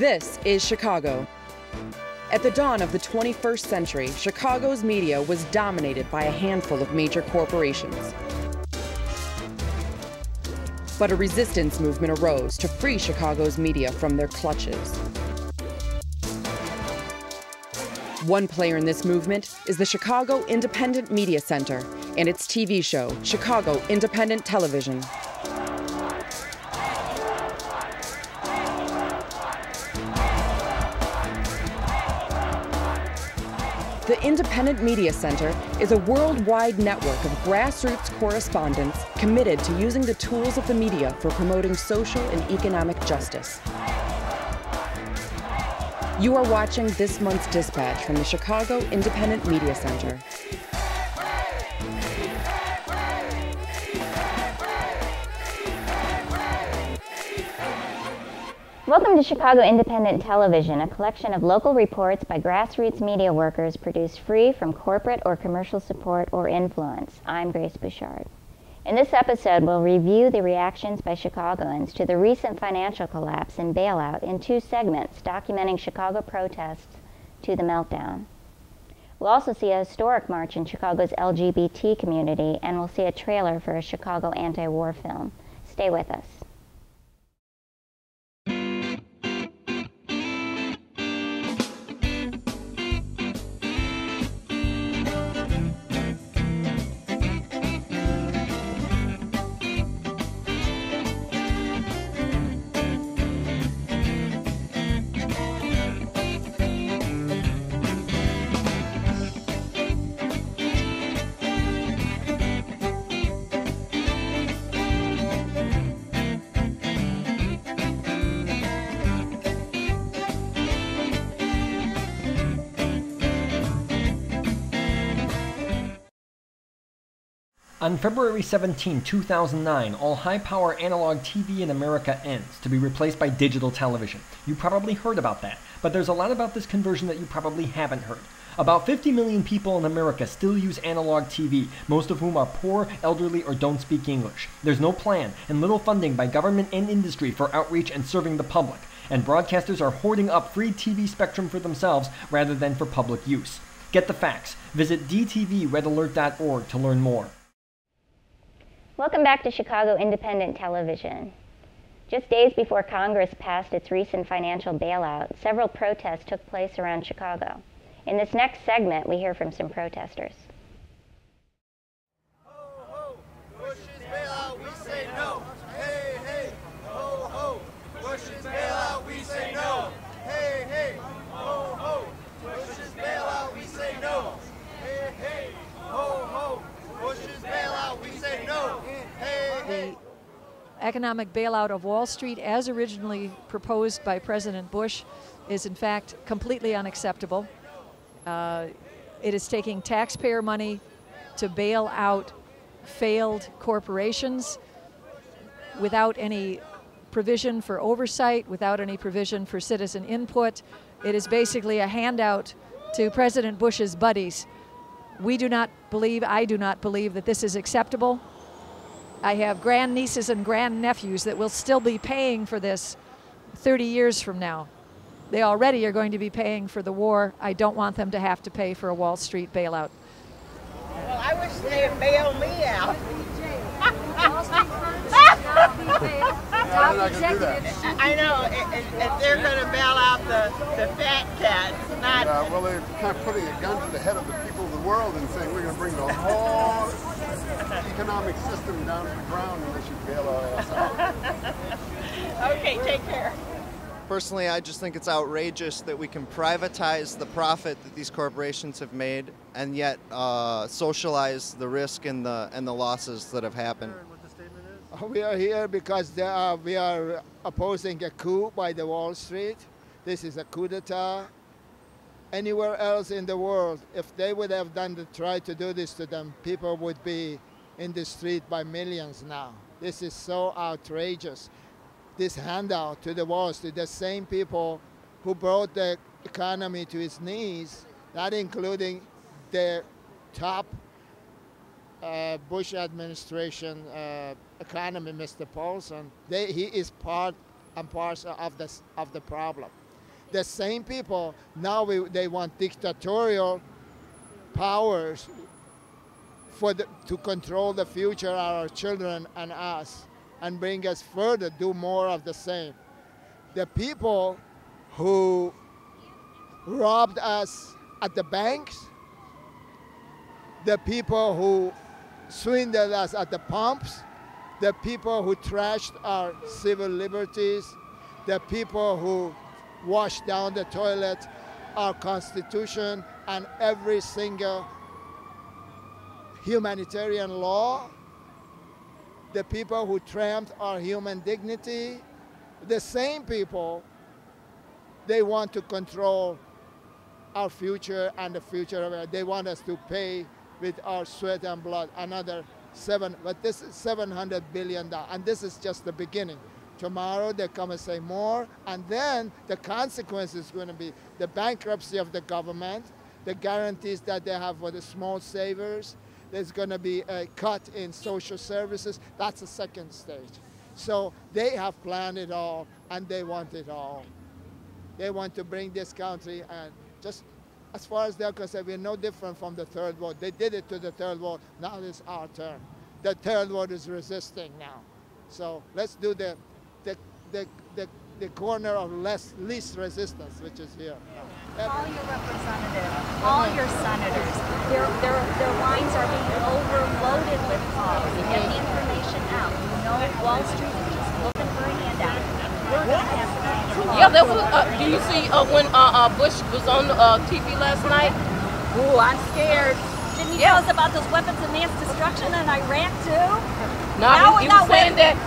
This is Chicago. At the dawn of the 21st century, Chicago's media was dominated by a handful of major corporations. But a resistance movement arose to free Chicago's media from their clutches. One player in this movement is the Chicago Independent Media Center and its TV show, Chicago Independent Television. The Independent Media Center is a worldwide network of grassroots correspondents committed to using the tools of the media for promoting social and economic justice. You are watching this month's dispatch from the Chicago Independent Media Center. Welcome to Chicago Independent Television, a collection of local reports by grassroots media workers produced free from corporate or commercial support or influence. I'm Grace Bouchard. In this episode, we'll review the reactions by Chicagoans to the recent financial collapse and bailout in two segments documenting Chicago protests to the meltdown. We'll also see a historic march in Chicago's LGBT community, and we'll see a trailer for a Chicago anti-war film. Stay with us. On February 17, 2009, all high-power analog TV in America ends, to be replaced by digital television. You probably heard about that, but there's a lot about this conversion that you probably haven't heard. About 50 million people in America still use analog TV, most of whom are poor, elderly, or don't speak English. There's no plan and little funding by government and industry for outreach and serving the public, and broadcasters are hoarding up free TV spectrum for themselves rather than for public use. Get the facts. Visit dtvredalert.org to learn more. Welcome back to Chicago Independent Television. Just days before Congress passed its recent financial bailout, several protests took place around Chicago. In this next segment, we hear from some protesters. Ho, ho, Bush's bailout, we say no. Hey, hey, ho, ho, Bush's bailout, we say no. Hey, hey, ho, ho, Bush's bailout, we say no. Hey, hey, ho, ho, Bush's bailout, we say no. The economic bailout of Wall Street, as originally proposed by President Bush, is in fact completely unacceptable. It is taking taxpayer money to bail out failed corporations without any provision for oversight, without any provision for citizen input. It is basically a handout to President Bush's buddies. I do not believe that this is acceptable. I have grandnieces and grandnephews that will still be paying for this 30 years from now. They already are going to be paying for the war. I don't want them to have to pay for a Wall Street bailout. Well, I wish they'd bail me out. Wall Street firms should not be bailed. Top executives should be I know, if they're going to bail out the fat cats, not... well, they're kind of putting a gun to the head of the people of the world and saying we're going to bring the whole economic system down to the ground and they should bail us out. Okay, take care. Personally, I just think it's outrageous that we can privatize the profit that these corporations have made and yet socialize the risk and the losses that have happened. We are here because we are opposing a coup by the Wall Street. This is a coup d'etat. Anywhere else in the world, if they would have tried to do this to them, people would be in the street by millions now. This is so outrageous. This handout to the Wall Street, the same people who brought the economy to its knees, not including the top Bush administration economy, Mr. Paulson, he is part and parcel of the problem. The same people, now they want dictatorial powers to control the future of our children and us and bring us further, do more of the same. The people who robbed us at the banks, the people who swindled us at the pumps, the people who trashed our civil liberties, the people who washed down the toilet, our Constitution, and every single humanitarian law, the people who trampled our human dignity, the same people, they want to control our future and the future of it. They want us to pay with our sweat and blood another but this is $700 billion, and this is just the beginning. Tomorrow they come and say more, and then the consequence is going to be the bankruptcy of the government, the guarantees that they have for the small savers. There's going to be a cut in social services. That's the second stage. So they have planned it all, and they want it all. They want to bring this country, and just as far as they're concerned, we're no different from the third world. They did it to the third world. Now it's our turn. The third world is resisting now. So let's do the corner of least resistance, which is here. All your representatives, all your senators, their lines are being overloaded with calls to get the information out. You know, Wall Street is just looking for a handout. We're going to have to. Yeah, that was. Do you see when Bush was on TV last night? Ooh, I'm scared. Didn't you tell us about those weapons of mass destruction in Iraq too? No, he was saying that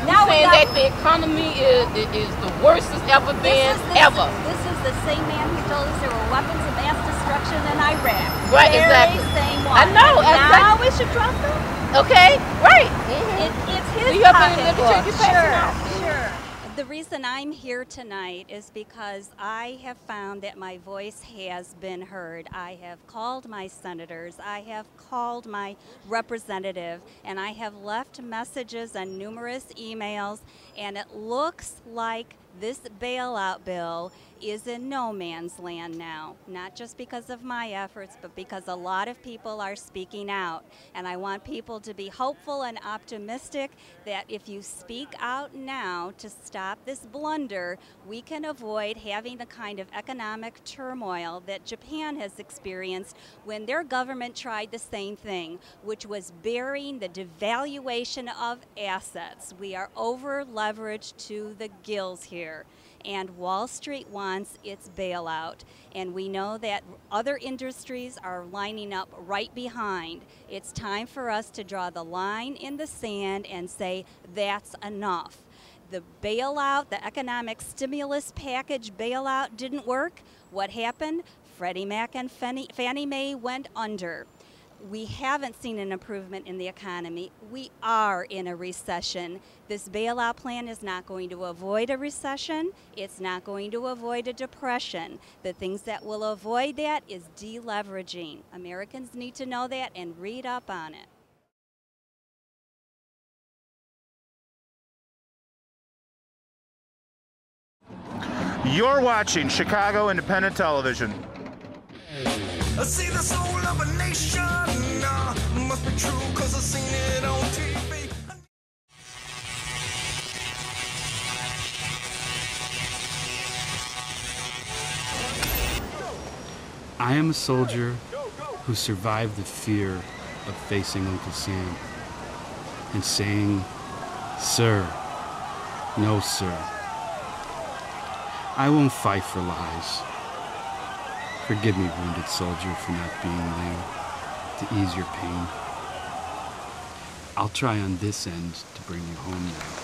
the economy is the worst it's ever been ever. This is the same man who told us there were weapons of mass destruction in Iraq. Right, exactly. Same one. I know. Now we should trust him. Okay, right. It's his pocketbook. Sure. The reason I'm here tonight is because I have found that my voice has been heard. I have called my senators, I have called my representative, and I have left messages and numerous emails, and it looks like this bailout bill is in no man's land now, not just because of my efforts, but because a lot of people are speaking out. And I want people to be hopeful and optimistic that if you speak out now to stop this blunder, we can avoid having the kind of economic turmoil that Japan has experienced when their government tried the same thing, which was bearing the devaluation of assets. We are over-leveraged to the gills here. And Wall Street wants its bailout. And we know that other industries are lining up right behind. It's time for us to draw the line in the sand and say, that's enough. The bailout, the economic stimulus package bailout didn't work. What happened? Freddie Mac and Fannie Mae went under. We haven't seen an improvement in the economy. We are in a recession. This bailout plan is not going to avoid a recession. It's not going to avoid a depression. The things that will avoid that is deleveraging. Americans need to know that and read up on it. You're watching Chicago Independent Television. I see the soul of a nation, must be true cause I've seen it on TV. I am a soldier who survived the fear of facing Uncle Sam and saying, "Sir, no sir, I won't fight for lies. Forgive me, wounded soldier, for not being there to ease your pain. I'll try on this end to bring you home now."